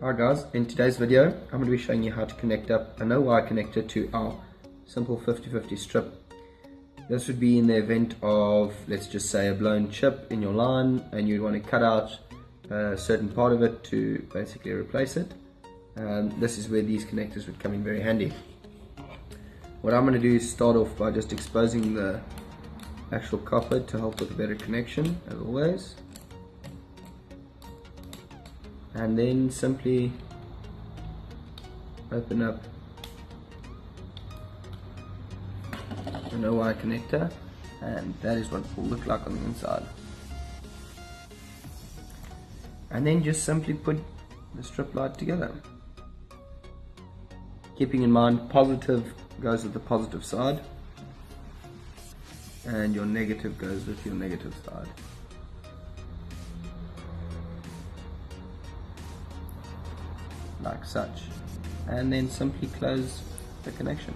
Hi guys, in today's video I'm going to be showing you how to connect up a no wire connector to our simple 50/50 strip. This would be in the event of, let's just say, a blown chip in your line and you'd want to cut out a certain part of it to basically replace it. This is where these connectors would come in very handy. What I'm going to do is start off by just exposing the actual copper to help with a better connection, as always. And then simply open up the no wire connector, and that is what it will look like on the inside. And then just simply put the strip light together, keeping in mind positive goes with the positive side and your negative goes with your negative side. Like such, and then simply close the connection.